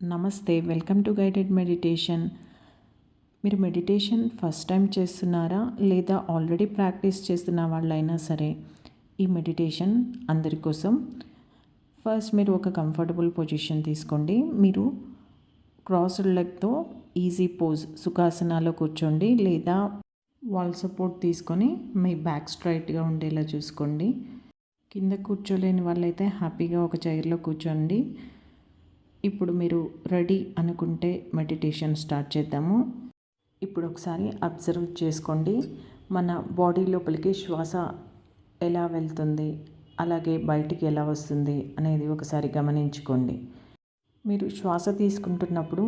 నమస్తే, welcome to guided meditation. మీరు meditation first time చేస్తున్నారా లేదా ఆల్రెడీ ప్రాక్టీస్ చేస్తున్న వాళ్ళైనా సరే ఈ మెడిటేషన్ అందరి కోసం. ఫస్ట్ మీరు ఒక కంఫర్టబుల్ పొజిషన్ తీసుకోండి. మీరు క్రాస్డ్ లెగ్తో ఈజీ పోజ్ సుఖాసనాలో కూర్చోండి లేదా వాల్ సపోర్ట్ తీసుకొని మీ బ్యాక్ స్ట్రైట్గా ఉండేలా చూసుకోండి. కింద కూర్చోలేని వాళ్ళైతే హ్యాపీగా ఒక చైర్లో కూర్చోండి. ఇప్పుడు మీరు రెడీ అనుకుంటే మెడిటేషన్ స్టార్ట్ చేద్దాము. ఇప్పుడు ఒకసారి అబ్జర్వ్ చేసుకోండి. మన బాడీ లోపలికి శ్వాస ఎలా వెళ్తుంది, అలాగే బయటికి ఎలా వస్తుంది అనేది ఒకసారి గమనించుకోండి. మీరు శ్వాస తీసుకుంటున్నప్పుడు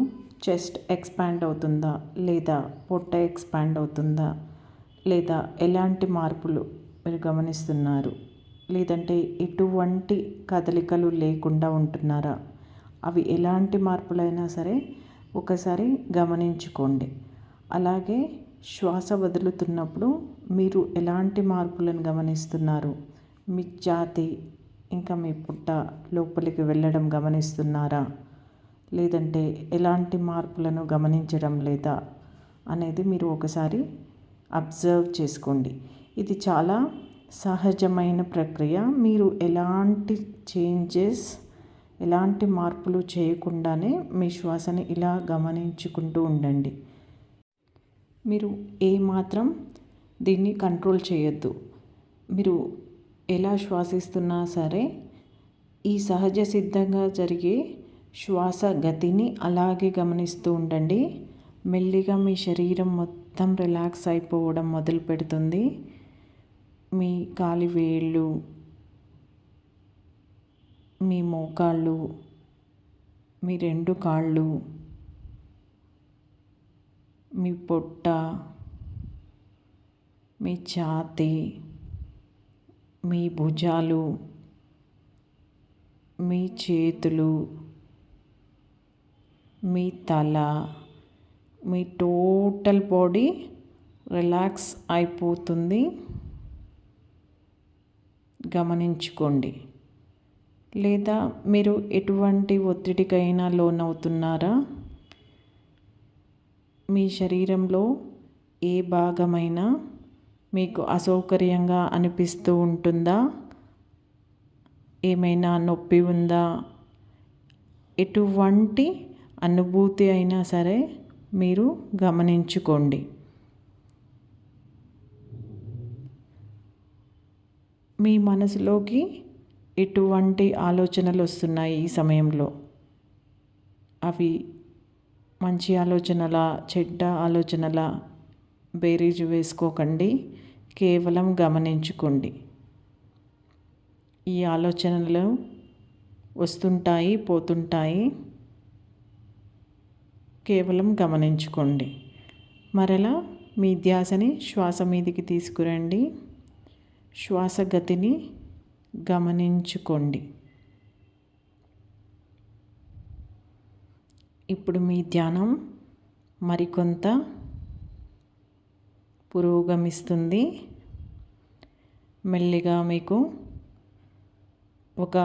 చెస్ట్ ఎక్స్పాండ్ అవుతుందా లేదా పొట్ట ఎక్స్పాండ్ అవుతుందా లేదా ఎలాంటి మార్పులు మీరు గమనిస్తున్నారు, లేదంటే ఎటువంటి కదలికలు లేకుండా ఉంటున్నారా, అవి ఎలాంటి మార్పులైనా సరే ఒకసారి గమనించుకోండి. అలాగే శ్వాస వదులుతున్నప్పుడు మీరు ఎలాంటి మార్పులను గమనిస్తున్నారు, మీ ఛాతీ ఇంకా మీ పుట్ట లోపలికి వెళ్ళడం గమనిస్తున్నారా, లేదంటే ఎలాంటి మార్పులను గమనించడం లేదా అనేది మీరు ఒకసారి అబ్జర్వ్ చేసుకోండి. ఇది చాలా సహజమైన ప్రక్రియ. మీరు ఎలాంటి మార్పులు చేయకుండానే మీ శ్వాసని ఇలా గమనించుకుంటూ ఉండండి. మీరు ఏమాత్రం దీన్ని కంట్రోల్ చేయొద్దు. మీరు ఎలా శ్వాసిస్తున్నా సరే ఈ సహజ సిద్ధంగా జరిగే శ్వాస గతిని అలాగే గమనిస్తూ ఉండండి. మెల్లిగా మీ శరీరం మొత్తం రిలాక్స్ అయిపోవడం మొదలు పెడుతుంది. మీ కాలి వేళ్ళు, మీ మోకాళ్ళు, మీ 2 కాళ్ళు, మీ పొట్ట, మీ ఛాతీ, మీ భుజాలు, మీ చేతులు, మీ తల, మీ టోటల్ బాడీ రిలాక్స్ అయిపోతుంది. గమనించుకోండి. లేదా మీరు ఎటువంటి ఒత్తిడికైనా లోనవుతున్నారా, మీ శరీరంలో ఏ భాగమైనా మీకు అసౌకర్యంగా అనిపిస్తూ ఉంటుందా, ఏమైనా నొప్పి ఉందా, ఎటువంటి అనుభూతి అయినా సరే మీరు గమనించుకోండి. మీ మనసులోకి ఎటువంటి ఆలోచనలు వస్తున్నాయి ఈ సమయంలో, అవి మంచి ఆలోచనలా చెడ్డ ఆలోచనలా బేరీజు వేసుకోకండి. కేవలం గమనించుకోండి. ఈ ఆలోచనలు వస్తుంటాయి, పోతుంటాయి. కేవలం గమనించుకోండి. మరలా మీ ధ్యాసని శ్వాస మీదికి తీసుకురండి. శ్వాస గతిని గమనించుకోండి. ఇప్పుడు మీ ధ్యానం మరికొంత పురోగమిస్తుంది. మెల్లిగా మీకు ఒక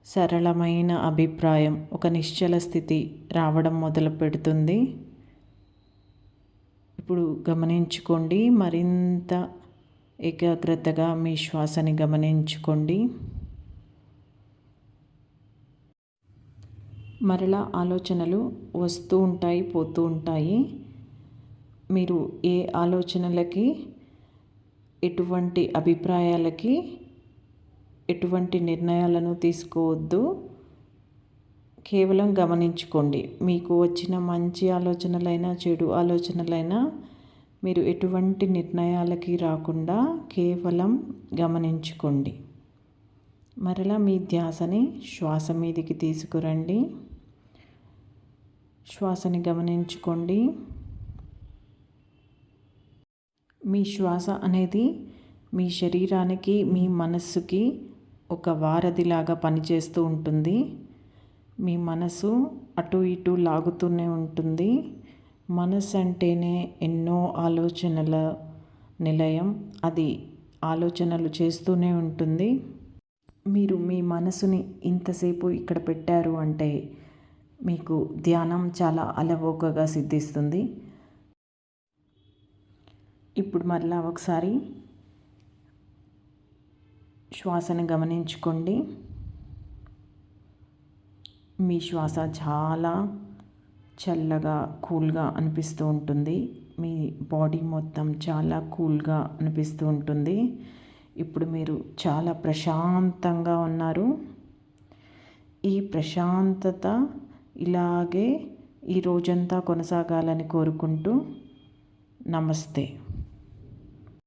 సరళమైన అభిప్రాయం, ఒక నిశ్చల స్థితి రావడం మొదలు పెడుతుంది. ఇప్పుడు గమనించుకోండి. మరింత ఏకాగ్రతగా మీ శ్వాసని గమనించుకోండి. మరలా ఆలోచనలు వస్తూ ఉంటాయి, పోతూ ఉంటాయి. మీరు ఏ ఆలోచనలకి, ఎటువంటి అభిప్రాయాలకి, ఎటువంటి నిర్ణయాలను తీసుకోవద్దు. కేవలం గమనించుకోండి. మీకు వచ్చిన మంచి ఆలోచనలైనా చెడు ఆలోచనలైనా మీరు ఎటువంటి నిర్ణయాలకి రాకుండా కేవలం గమనించుకోండి. మరలా మీ ధ్యాసని శ్వాస మీదికి తీసుకురండి. శ్వాసని గమనించుకోండి. మీ శ్వాస అనేది మీ శరీరానికి, మీ మనస్సుకి ఒక వారధిలాగా పనిచేస్తూ ఉంటుంది. మీ మనసు అటు ఇటు లాగుతూనే ఉంటుంది. మనసు అంటేనే ఎన్నో ఆలోచనల నిలయం. అది ఆలోచనలు చేస్తూనే ఉంటుంది. మీరు మీ మనసుని ఇంతసేపు ఇక్కడ పెట్టారు అంటే మీకు ధ్యానం చాలా అలవోకగా సిద్ధిస్తుంది. ఇప్పుడు మరలా ఒకసారి శ్వాసను గమనించుకోండి. మీ శ్వాస చాలా చల్లగా కూల్గా అనిపిస్తూ ఉంటుంది. మీ బాడీ మొత్తం చాలా కూల్గా అనిపిస్తూ ఉంటుంది. ఇప్పుడు మీరు చాలా ప్రశాంతంగా ఉన్నారు. ఈ ప్రశాంతత ఇలాగే ఈ రోజంతా కొనసాగాలని కోరుకుంటూ నమస్తే.